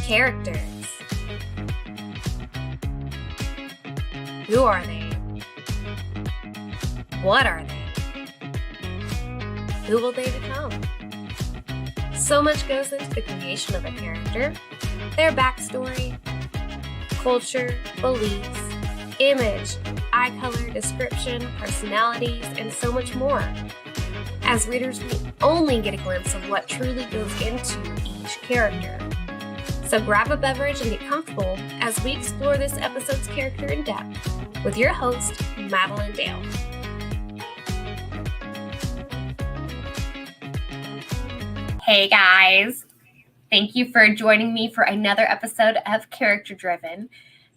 Characters. Who are they? What are they? Who will they become? So much goes into the creation of a character, their backstory, culture, beliefs, image, eye color, description, personalities, and so much more. As readers, we only get a glimpse of what truly goes into each character. So grab a beverage and get comfortable as we explore this episode's character in depth with your host, Madilynn Dale. Hey guys, thank you for joining me for another episode of Character Driven.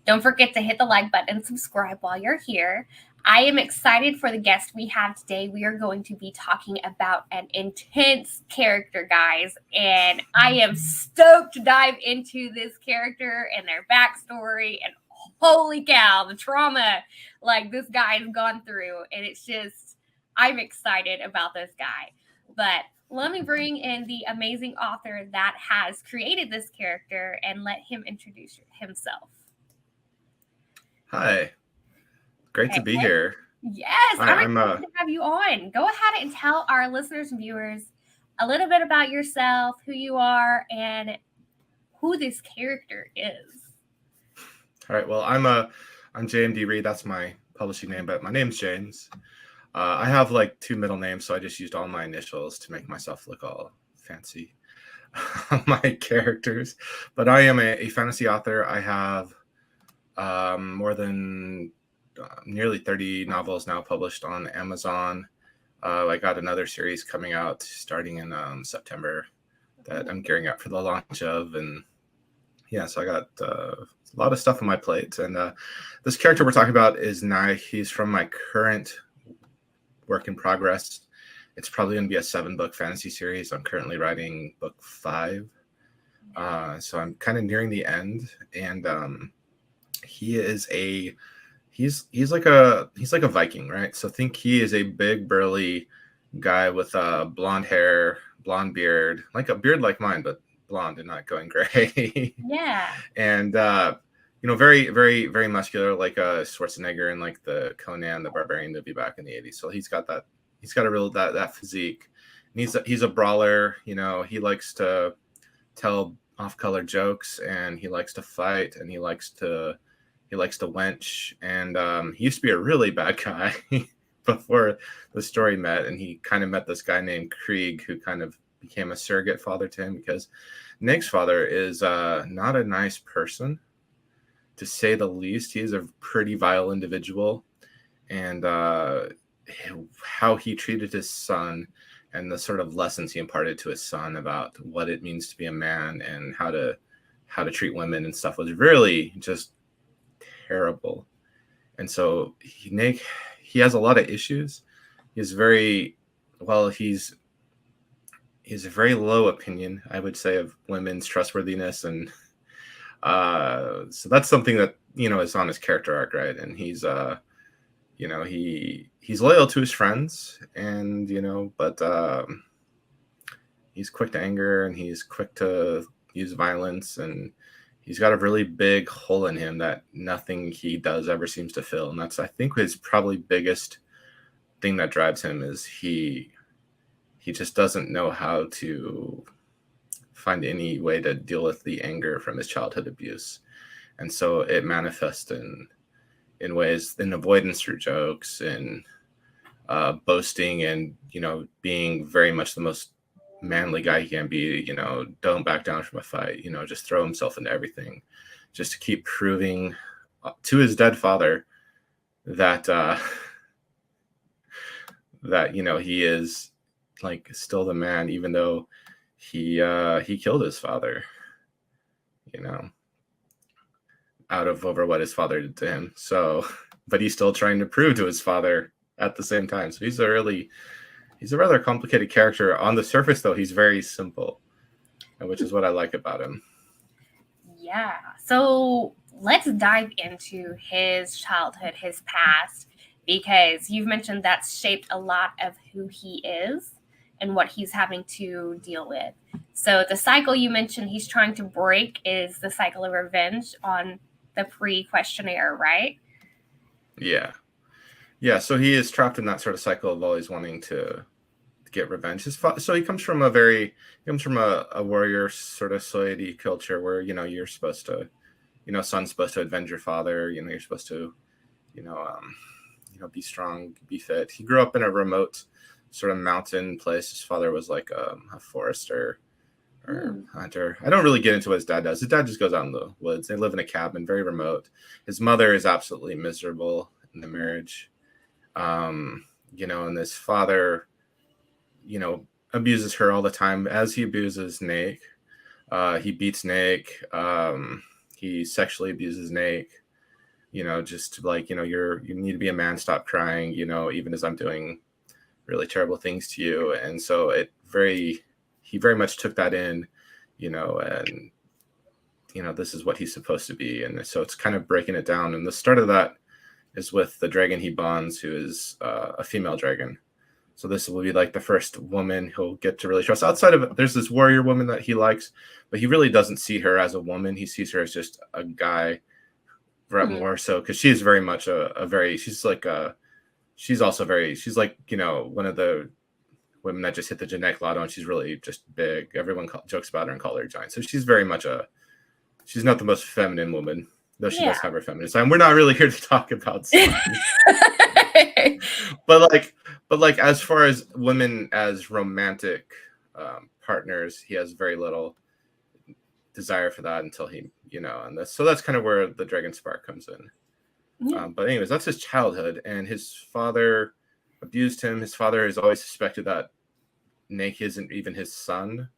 Don't forget to hit the like button and subscribe while you're here. I am excited for the guest we have today. We are going to be talking about an intense character, guys, and I am stoked to dive into this character and their backstory, and holy cow, the trauma like this guy has gone through, and it's just, I'm excited about this guy. But let me bring in the amazing author that has created this character and let him introduce himself. Hi. Great to be here. Yes, I'm excited to have you on. Go ahead and tell our listeners and viewers a little bit about yourself, who you are, and who this character is. All right. Well, I'm JMD Reid. That's my publishing name, but my name's James. I have like two middle names, so I just used all my initials to make myself look all fancy on my characters. But I am a fantasy author. I have more than nearly 30 novels now published on Amazon. I got another series coming out starting in September that I'm gearing up for the launch of. And yeah, so I got a lot of stuff on my plate. And this character we're talking about is Naich. He's from my current work in progress. It's probably going to be a 7-book fantasy series. I'm currently writing book 5. So I'm kind of nearing the end. And he's like a Viking, right? So think he is a big burly guy with blonde hair, blonde beard, like a beard like mine, but blonde and not going gray. Yeah. And very, very, very muscular, like Schwarzenegger in like the Conan the Barbarian movie back in the 80s. So he's got a real that physique. And he's a brawler. He likes to tell off-color jokes, and he likes to fight, and he likes to wench, and he used to be a really bad guy before the story met, and he kind of met this guy named Krieg, who kind of became a surrogate father to him, because Nick's father is not a nice person, to say the least. He's a pretty vile individual, and how he treated his son and the sort of lessons he imparted to his son about what it means to be a man and how to treat women and stuff was really just terrible. And so he has a lot of issues. He's a very low opinion, I would say, of women's trustworthiness, and so that's something that is on his character arc, right? And he's he's loyal to his friends, and but he's quick to anger, and he's quick to use violence, and he's got a really big hole in him that nothing he does ever seems to fill. And that's, I think, his probably biggest thing that drives him, is he just doesn't know how to find any way to deal with the anger from his childhood abuse. And so it manifests in ways, in avoidance through jokes, and boasting, and being very much the most manly guy he can be. Don't back down from a fight, just throw himself into everything, just to keep proving to his dead father that he is like still the man, even though he killed his father, out of over what his father did to him. So, but he's still trying to prove to his father at the same time. So he's a rather complicated character. On the surface, though, he's very simple, which is what I like about him. Yeah. So let's dive into his childhood, his past, because you've mentioned that's shaped a lot of who he is and what he's having to deal with. So the cycle you mentioned he's trying to break is the cycle of revenge on the pre-questionnaire, right? Yeah. Yeah, so he is trapped in that sort of cycle of always wanting to get revenge. So he comes from a warrior sort of society culture where, you're supposed to, son's supposed to avenge your father, you're supposed to, be strong, be fit. He grew up in a remote sort of mountain place. His father was like a forester or hunter. I don't really get into what his dad does. His dad just goes out in the woods. They live in a cabin, very remote. His mother is absolutely miserable in the marriage. And this father, abuses her all the time, as he abuses Naich. He beats Naich. He sexually abuses Naich. Just like, you need to be a man, stop crying, even as I'm doing really terrible things to you. And so he very much took that in, and, this is what he's supposed to be. And so it's kind of breaking it down. And the start of that is with the dragon he bonds, who is a female dragon. So this will be like the first woman he'll get to really trust. Outside of it, there's this warrior woman that he likes, but he really doesn't see her as a woman. He sees her as just a guy, more so, because she's very much she's like one of the women that just hit the genetic lotto, and she's really just big. Everyone jokes about her and call her a giant. So she's very much she's not the most feminine woman, though she does have her feminine side. We're not really here to talk about but like as far as women as romantic partners, he has very little desire for that until he, so that's kind of where the dragon spark comes in. But anyways, that's his childhood, and his father abused him. His father has always suspected that Naich isn't even his son.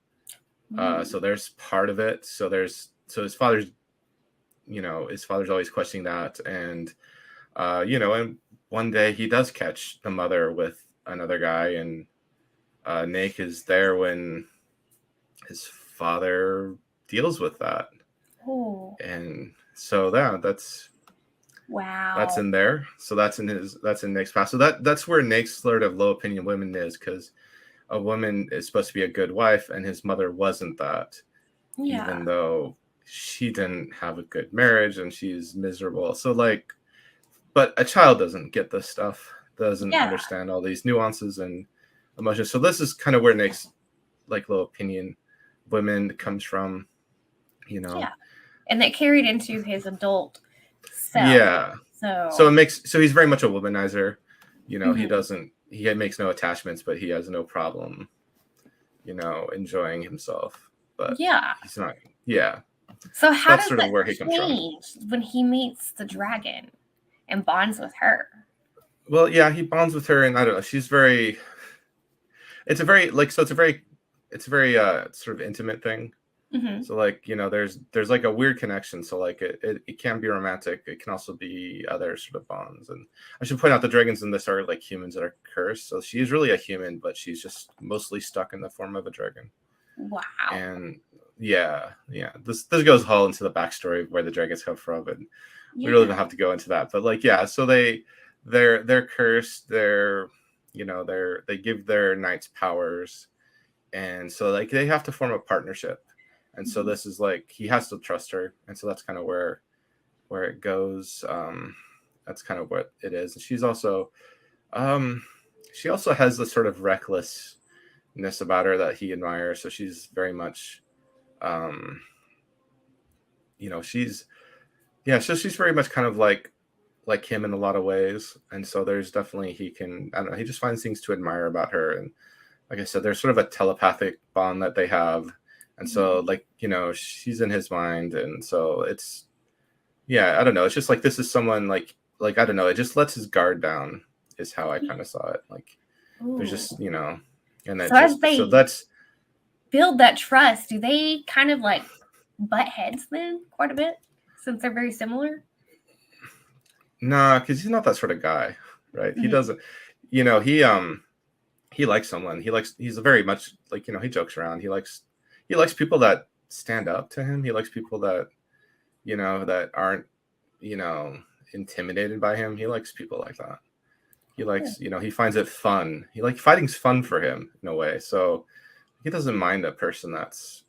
So there's part of it. So his father's always questioning that. And, and one day he does catch the mother with another guy, and Naich is there when his father deals with that. And so that's in there. So that's in Naich's past. So that's where Naich's sort of low opinion women is, because a woman is supposed to be a good wife, and his mother wasn't that, even though she didn't have a good marriage and she's miserable. So like, but a child doesn't get this stuff, doesn't understand all these nuances and emotions. So this is kind of where Naich's like low opinion women comes from, and that carried into his adult self. So he's very much a womanizer. He makes no attachments, but he has no problem, enjoying himself. But he's not. So how does that change when he meets the dragon and bonds with her? Well, he bonds with her, and I don't know. She's very. It's a very sort of intimate thing. So like, there's like a weird connection. So like it can be romantic. It can also be other sort of bonds. And I should point out the dragons in this are like humans that are cursed. So she's really a human, but she's just mostly stuck in the form of a dragon. Wow. And this goes all into the backstory of where the dragons come from, and we really don't have to go into that. But like, so they're cursed. They give their knights powers, and so like they have to form a partnership. And so this is like, he has to trust her. And so that's kind of where it goes. That's kind of what it is. And she's also, she also has this sort of recklessness about her that he admires. So she's very much, she's very much kind of like him in a lot of ways. And so there's definitely, he just finds things to admire about her. And like I said, there's sort of a telepathic bond that they have. And so like, she's in his mind. And so it's, I don't know. It's just like, this is someone like, I don't know. It just lets his guard down is how I kind of saw it. Like, there's just, and then so that's build that trust. Do they kind of like butt heads then quite a bit, since they're very similar? Nah, because he's not that sort of guy, right? He doesn't, he likes someone. He's very much like, he jokes around. He likes people that stand up to him. He likes people that, that aren't, intimidated by him. He likes people like that. He likes, he finds it fun. Fighting's fun for him in a way. So, doesn't mind a person that's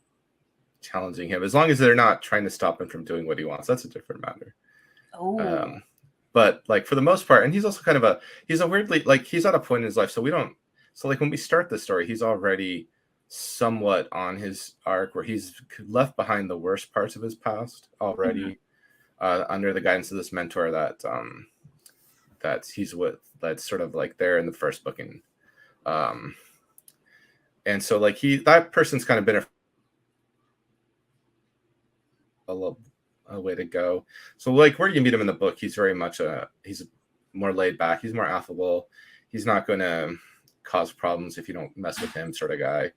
challenging him, as long as they're not trying to stop him from doing what he wants. That's a different matter. Oh. But like for the most part, and he's also kind of he's a weirdly, like, he's at a point in his life, so like when we start the story, he's already somewhat on his arc where he's left behind the worst parts of his past already, under the guidance of this mentor that he's with, that's sort of like there in the first book. And so like that person's kind of been a way to go. So like where you meet him in the book, he's very much he's more laid back, he's more affable, he's not going to cause problems if you don't mess with him, sort of guy.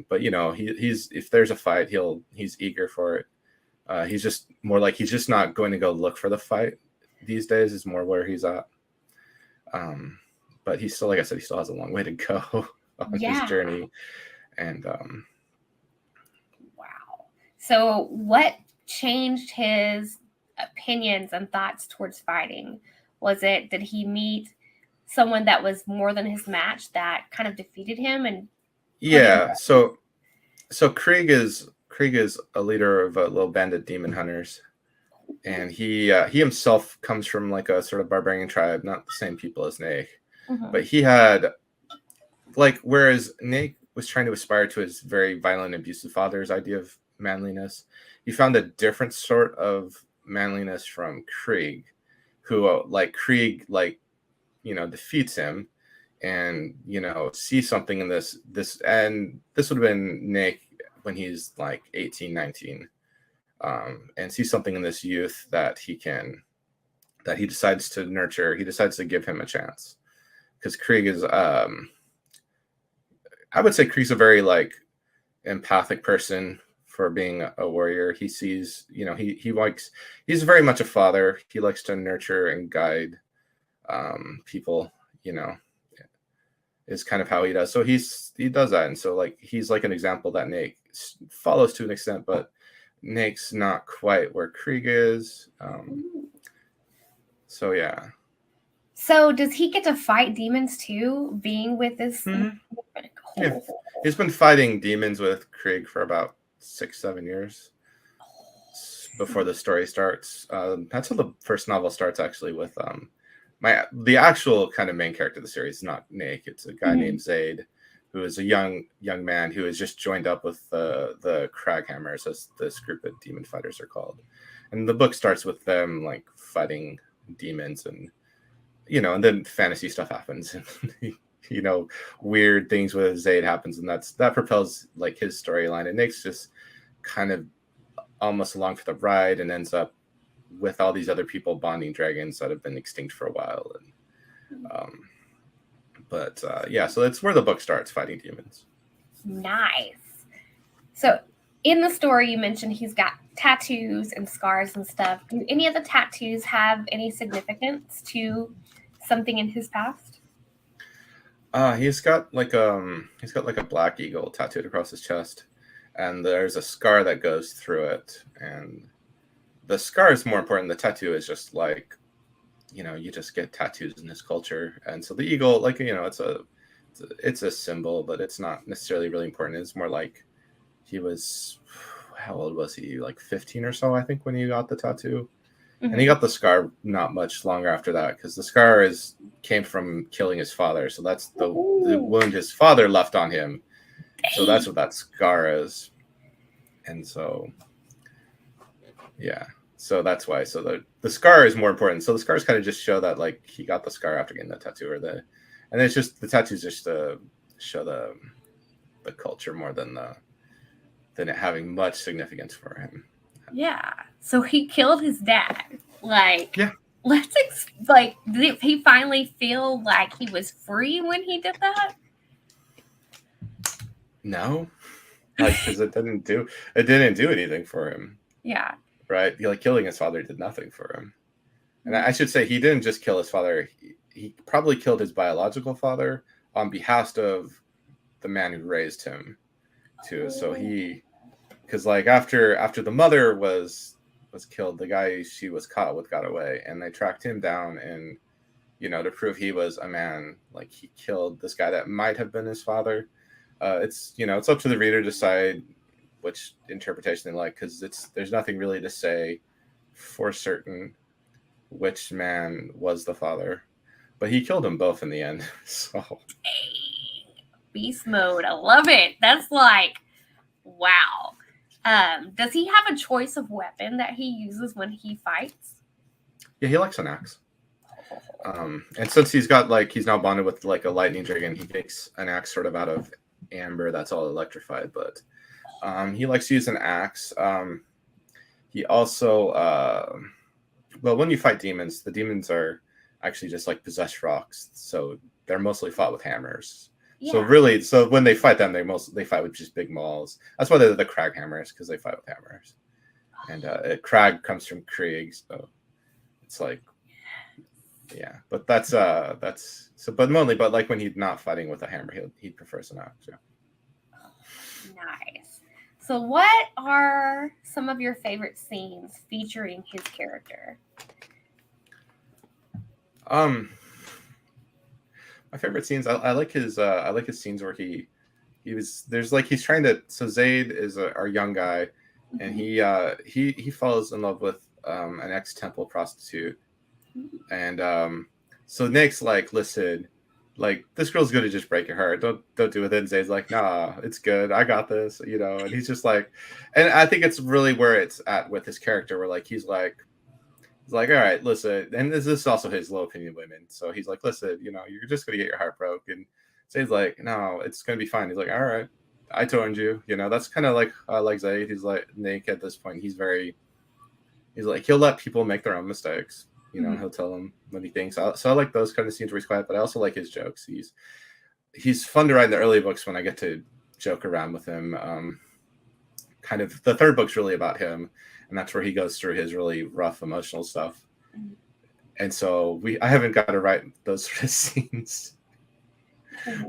But you know, he's if there's a fight, he's eager for it. He's just more like, he's just not going to go look for the fight these days, is more where he's at. But he's still, like I said, he still has a long way to go on his journey. And wow. So what changed his opinions and thoughts towards fighting? Did he meet someone that was more than his match that kind of defeated him? And so Krieg is a leader of a little band of demon hunters, and he himself comes from like a sort of barbarian tribe, not the same people as Naich, but he had, like, whereas Naich was trying to aspire to his very violent, abusive father's idea of manliness, he found a different sort of manliness from Krieg, who defeats him, and sees something in this, and this would have been Naich when he's like 18, 19, and sees something in this youth that he decides to nurture. He decides to give him a chance, because Krieg is, I would say Krieg's a very like empathic person for being a warrior. He sees, he's very much a father. He likes to nurture and guide people, is kind of how he does. So he does that. And so like, he's like an example that Naich follows to an extent, but Naich's not quite where Krieg is. So yeah. So does he get to fight demons too, being with this? Yeah. He's been fighting demons with Krieg for about 6-7 years before the story starts. That's how the first novel starts, actually, with the actual kind of main character of the series is not Naich. It's a guy named Zaid, who is a young man who has just joined up with the Craghammers, as this group of demon fighters are called. And the book starts with them like fighting demons, and and then fantasy stuff happens, and weird things with Zaid happens, and that propels like his storyline. And Naich's just kind of almost along for the ride, and ends up with all these other people bonding dragons that have been extinct for a while. And so that's where the book starts, fighting demons. Nice. So in the story, you mentioned he's got tattoos and scars and stuff. Do any of the tattoos have any significance to something in his past? He's got like a black eagle tattooed across his chest, and there's a scar that goes through it. And the scar is more important. The tattoo is just like, you just get tattoos in this culture. And so the eagle, like, it's a symbol, but it's not necessarily really important. It's more like he was, how old was he? Like 15 or so, I think, when he got the tattoo. And he got the scar not much longer after that, because the scar came from killing his father. So that's the wound his father left on him. So that's what that scar is. And so, yeah. So that's why. So the scar is more important. So the scars kind of just show that like he got the scar after getting the tattoo, and it's just the tattoos just to show the culture more than it having much significance for him. Yeah. So he killed his dad. Like, yeah. Did he finally feel like he was free when he did that? No, because it didn't do anything for him. Yeah. Right. Like, killing his father did nothing for him. And I should say, he didn't just kill his father. He probably killed his biological father on behalf of the man who raised him too. So because like after the mother was killed, the guy she was caught with got away, and they tracked him down, and to prove he was a man, like, he killed this guy that might have been his father. it's it's up to the reader to decide which interpretation they like, because there's nothing really to say for certain which man was the father, but he killed them both in the end. So Dang. Beast mode, I love it. That's like, wow. Does he have a choice of weapon that he uses when he fights? Yeah, he likes an axe. And since he's now bonded with like a lightning dragon, he makes an axe sort of out of amber that's all electrified. But he likes to use an axe. He also, well, when you fight demons, the demons are actually just like possessed rocks, so they're mostly fought with hammers. Yeah. So when they fight them, they fight with just big mauls. That's why they're the crag hammers, because they fight with hammers. And crag comes from Krieg, so it's like, yeah. But that's so. But mainly, but like when he's not fighting with a hammer, he prefers an axe. Yeah. Nice. So, what are some of your favorite scenes featuring his character? My favorite scenes. I like his scenes where he's trying to. So Zaid is our young guy, and he falls in love with an ex-temple prostitute, and so Nick's like, listen, like, this girl's gonna just break your heart. Don't do it. And Zayd's like, nah, it's good. I got this, And he's just like, and I think it's really where it's at with his character, where like he's like, all right, listen. And this is also his low opinion of women. So he's like, listen, you're just gonna get your heart broken. And Zayd's like, no, it's gonna be fine. He's like, all right, I told you. That's kind of like Zayd. He's like Nick at this point. He's like, he'll let people make their own mistakes. He'll tell them what he thinks. So I like those kind of scenes where he's quiet, but I also like his jokes. He's fun to write in the early books when I get to joke around with him. Kind of the third book's really about him, and that's where he goes through his really rough emotional stuff. And so I haven't got to write those sort of scenes.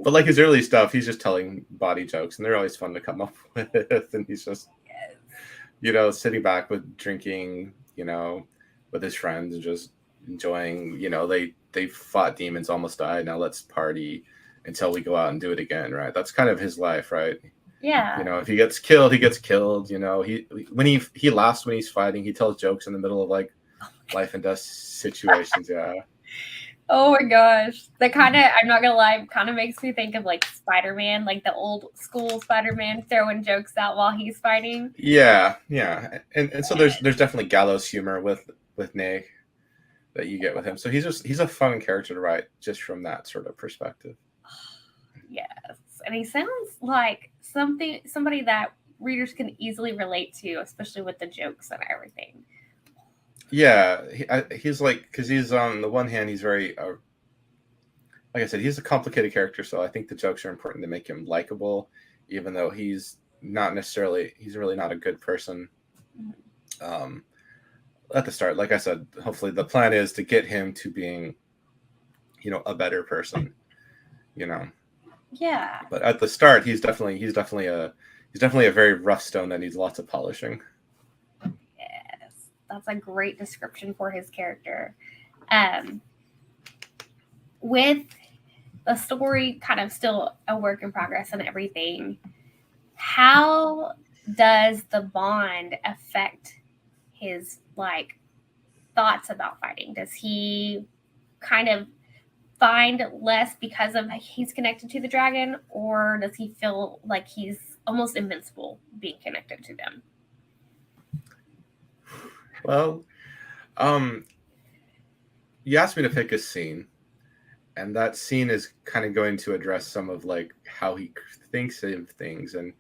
But like his early stuff, he's just telling body jokes, and they're always fun to come up with. And he's just, sitting back with drinking, with his friends and just enjoying, they fought demons, almost died. Now let's party until we go out and do it again, right? That's kind of his life, right? Yeah. If he gets killed, he gets killed. When he laughs when he's fighting, he tells jokes in the middle of like life and death situations. Yeah. Oh my gosh. That kind of, I'm not gonna lie, kind of makes me think of like Spider-Man, like the old school Spider-Man throwing jokes out while he's fighting. Yeah. And so there's definitely gallows humor with Naich that you get with him. So he's a fun character to write just from that sort of perspective. Yes. And he sounds like somebody that readers can easily relate to, especially with the jokes and everything. Yeah, he's like, because he's on the one hand, he's very, like I said, he's a complicated character. So I think the jokes are important to make him likable, even though he's really not a good person. At the start, like I said, hopefully the plan is to get him to being, a better person, Yeah. But at the start, he's definitely a very rough stone that needs lots of polishing. Yes, that's a great description for his character. With the story kind of still a work in progress and everything, how does the bond affect his like thoughts about fighting? Does he kind of find less because of he's connected to the dragon, or does he feel like he's almost invincible being connected to them? Well, you asked me to pick a scene, and that scene is kind of going to address some of like how he thinks of things, and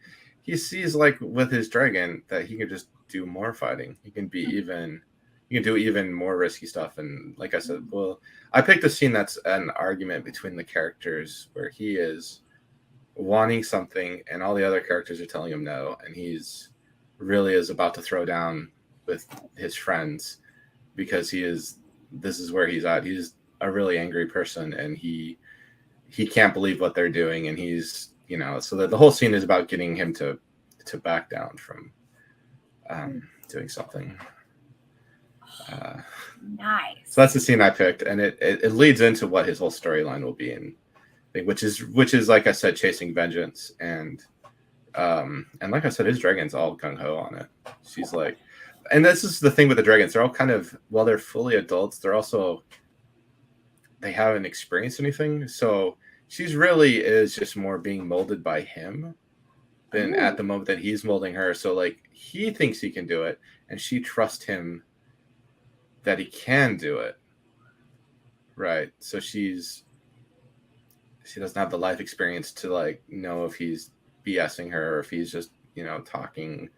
he sees like with his dragon that he can just do more fighting. He can do even more risky stuff. And like I said, well, I picked a scene that's an argument between the characters where he is wanting something and all the other characters are telling him no, and he's really is about to throw down with his friends because this is where he's at. He's a really angry person, and he can't believe what they're doing, and he's so that the whole scene is about getting him to back down from doing something. Nice. So that's the scene I picked, and it leads into what his whole storyline will be, and thing, which is like I said, chasing vengeance, and like I said, his dragon's all gung ho on it. She's like, and this is the thing with the dragons, they're all kind of, while they're fully adults, they haven't experienced anything, so she's really is just more being molded by him than at the moment that he's molding her. So like he thinks he can do it, and she trusts him that he can do it. Right. So she doesn't have the life experience to like know if he's BSing her or if he's just, talking,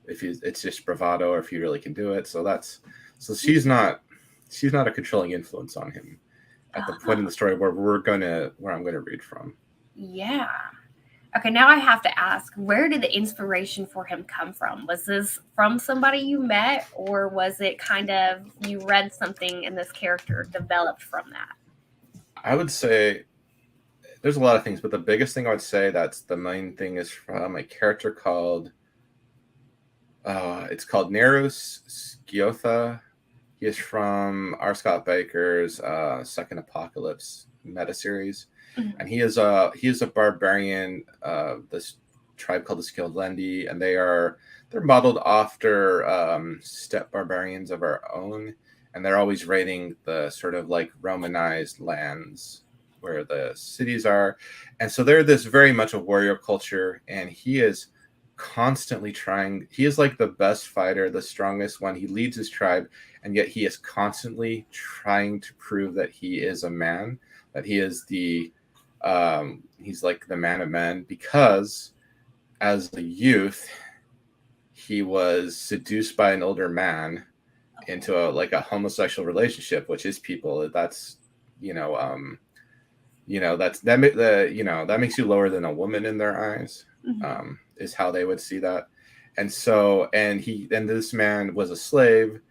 if it's just bravado or if he really can do it. So she's not a controlling influence on him at the point in the story where I'm gonna read from. Yeah. Okay, now I have to ask, where did the inspiration for him come from? Was this from somebody you met, or was it kind of you read something and this character developed from that? I would say there's a lot of things, but the biggest thing I would say that's the main thing is from a character called it's called Nerus Sciotha. He is from R. Scott Baker's Second Apocalypse meta series. And he is a barbarian of this tribe called the Skilled Lendi, and they're modeled after steppe barbarians of our own, and they're always raiding the sort of like Romanized lands where the cities are, and so they're this very much a warrior culture, and he is constantly trying. He is like the best fighter, the strongest one. He leads his tribe, and yet he is constantly trying to prove that he is a man, that he is he's like the man of men, because as a youth he was seduced by an older man into a homosexual relationship, which is people. That's that makes you lower than a woman in their eyes. Is how they would see that. And so and this man was a slave,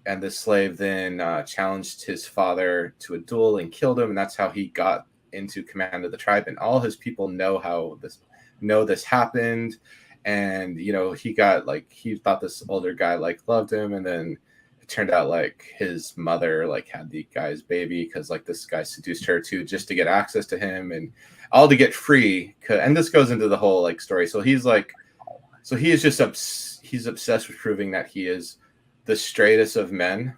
and this slave then challenged his father to a duel and killed him, and that's how he got into command of the tribe, and all his people know this happened. And he thought this older guy loved him, and then it turned out his mother had the guy's baby because this guy seduced her too, just to get access to him and all to get free. And this goes into the whole story. So he is just he's obsessed with proving that he is the straightest of men,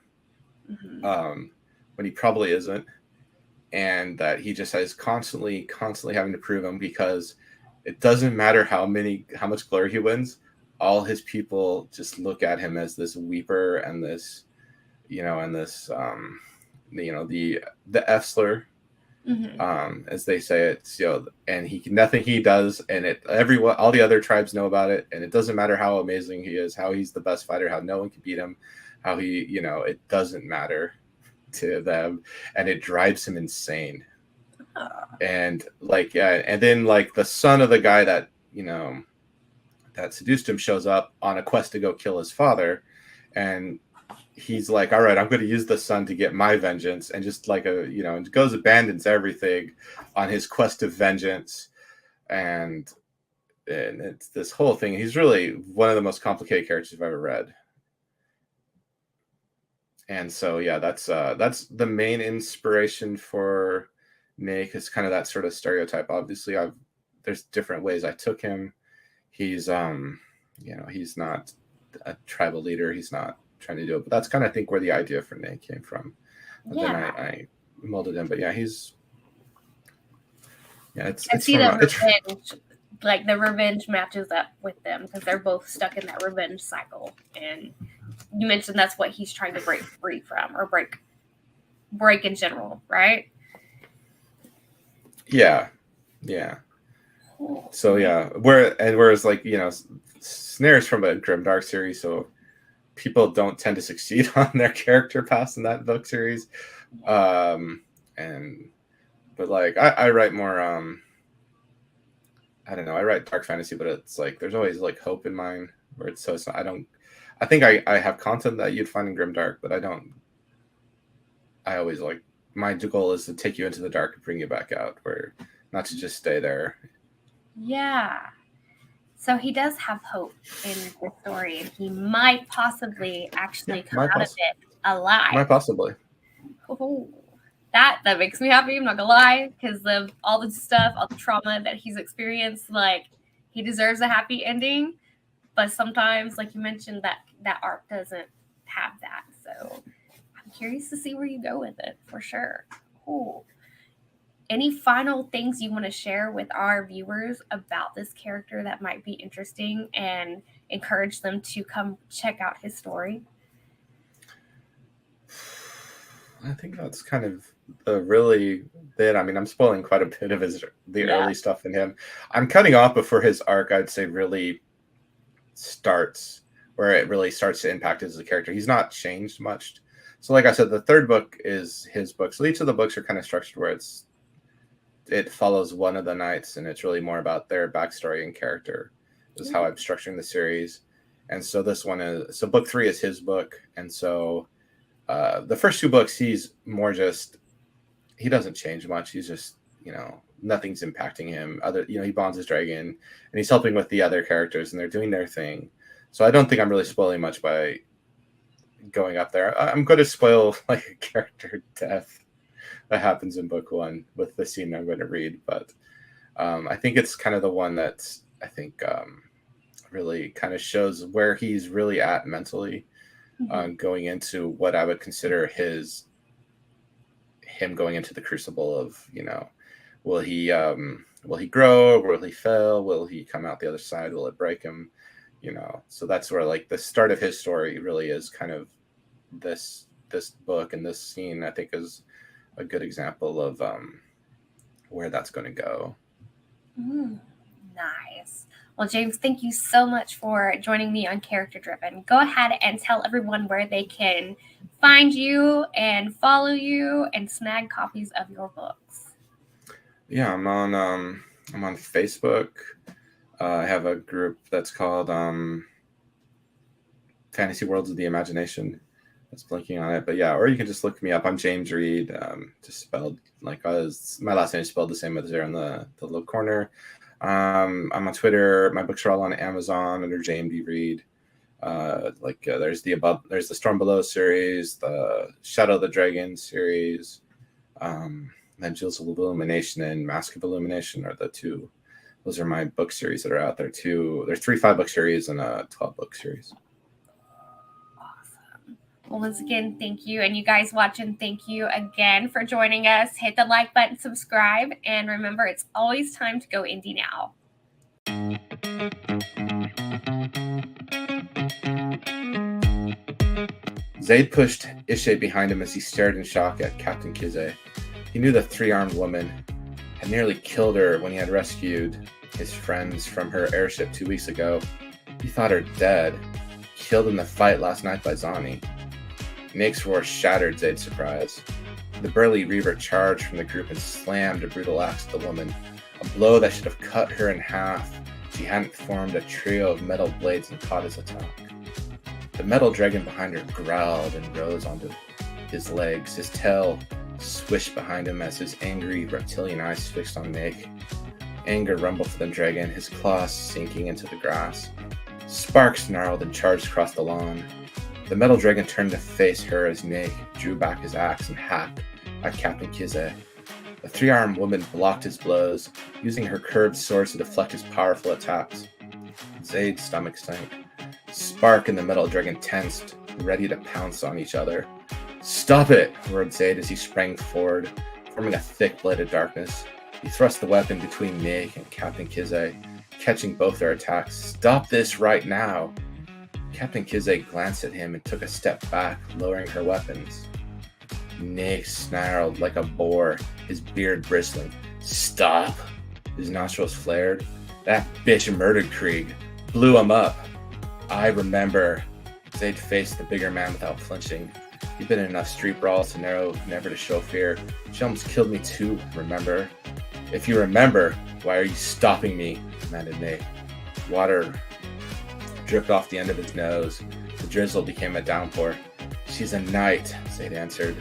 when he probably isn't. And that he just is constantly having to prove him, because it doesn't matter how much glory he wins. All his people just look at him as this weeper and this, the F slur, as they say it. And nothing he does, and all the other tribes know about it, and it doesn't matter how amazing he is, how he's the best fighter, how no one can beat him, how he, it doesn't matter to them, and it drives him insane. And and then the son of the guy that that seduced him shows up on a quest to go kill his father, and he's like, all right, I'm going to use the son to get my vengeance, and just goes abandons everything on his quest of vengeance. And it's this whole thing. He's really one of the most complicated characters I've ever read. And so, yeah, that's the main inspiration for Naich, is kind of that sort of stereotype. Obviously, there's different ways I took him. He's he's not a tribal leader. He's not trying to do it, but that's kind of, I think, where the idea for Naich came from. But then I molded him. But yeah, it's see the revenge, the revenge matches up with them, because they're both stuck in that revenge cycle. And you mentioned that's what he's trying to break free from, or break in general, right? Yeah. So yeah, whereas Snare's from a grimdark series, so people don't tend to succeed on their character paths in that book series. But I write more I don't know, I write dark fantasy, but it's there's always hope in mine, where it's not, I think I have content that you'd find in grimdark, but I always my goal is to take you into the dark and bring you back out, where not to just stay there. Yeah. So he does have hope in the story, and he might possibly actually come out of it alive. Might possibly. Oh, that makes me happy. I'm not gonna lie, because of all the stuff, all the trauma that he's experienced. Like, he deserves a happy ending, but sometimes, like you mentioned, that arc doesn't have that. So I'm curious to see where you go with it, for sure. Cool. Any final things you want to share with our viewers about this character that might be interesting and encourage them to come check out his story? I think that's kind of really it. I mean, I'm spoiling quite a bit of early stuff in him. I'm cutting off before his arc, I'd say, really starts, where it really starts to impact as a character. He's not changed much. So like I said, the third book is his book. So each of the books are kind of structured where it follows one of the knights, and it's really more about their backstory and character is how I'm structuring the series. And so this one is, so book 3 is his book. And so the first 2 books, he's more just, he doesn't change much. He's just, nothing's impacting him. He bonds his dragon, and he's helping with the other characters, and they're doing their thing. So I don't think I'm really spoiling much by going up there. I'm going to spoil like a character death that happens in book 1 with the scene I'm going to read. But I think it's kind of the one that I think really kind of shows where he's really at mentally. Going into what I would consider him going into the crucible of, will he grow? Will he fail? Will he come out the other side? Will it break him? So that's where like the start of his story really is kind of this book, and this scene I think is a good example of where that's going to go. Nice. Well, James, thank you so much for joining me on Character Driven. Go ahead and tell everyone where they can find you and follow you and snag copies of your books. Yeah, I'm on Facebook. I have a group that's called Fantasy Worlds of the Imagination. That's blinking on it, but yeah, or you can just look me up. I'm James Reid, just spelled like my last name is spelled the same as there in the little corner. I'm on Twitter. My books are all on Amazon under JMD Reid. There's the Storm Below series, the Shadow of the Dragon series, then Jewels of Illumination and Mask of Illumination are the 2. Those are my book series that are out there too. There's 3 5-book series and a 12-book series. Well, once again, thank you. And you guys watching, thank you again for joining us. Hit the like button, subscribe, and remember, it's always time to go indie now. Zaid pushed Ishe behind him as he stared in shock at Captain Kize. He knew the 3-armed woman had nearly killed her when he had rescued his friends from her airship 2 weeks ago. He thought her dead, killed in the fight last night by Zani. Naich's roar shattered Zaid's surprise. The burly Reaver charged from the group and slammed a brutal axe at the woman, a blow that should have cut her in half if she hadn't formed a trio of metal blades and caught his attack. The metal dragon behind her growled and rose onto his legs. His tail swished behind him as his angry reptilian eyes fixed on Naich. Anger rumbled for the dragon, his claws sinking into the grass. Sparks snarled and charged across the lawn. The metal dragon turned to face her as Naich drew back his axe and hacked at Captain Kize. The 3-armed woman blocked his blows, using her curved sword to deflect his powerful attacks. Zaid's stomach sank. Spark and the metal dragon tensed, ready to pounce on each other. "Stop it!" roared Zaid as he sprang forward, forming a thick blade of darkness. He thrust the weapon between Naich and Captain Kize, catching both their attacks. "Stop this right now!" Captain Kize glanced at him and took a step back, lowering her weapons. Naich snarled like a boar, his beard bristling. "Stop!" His nostrils flared. "That bitch murdered Krieg. Blew him up." "I remember." Zaid faced the bigger man without flinching. He'd been in enough street brawls to know never to show fear. "She almost killed me too, remember?" "If you remember, why are you stopping me?" demanded Naich. Water dripped off the end of his nose. The drizzle became a downpour. "She's a knight," Zaid answered.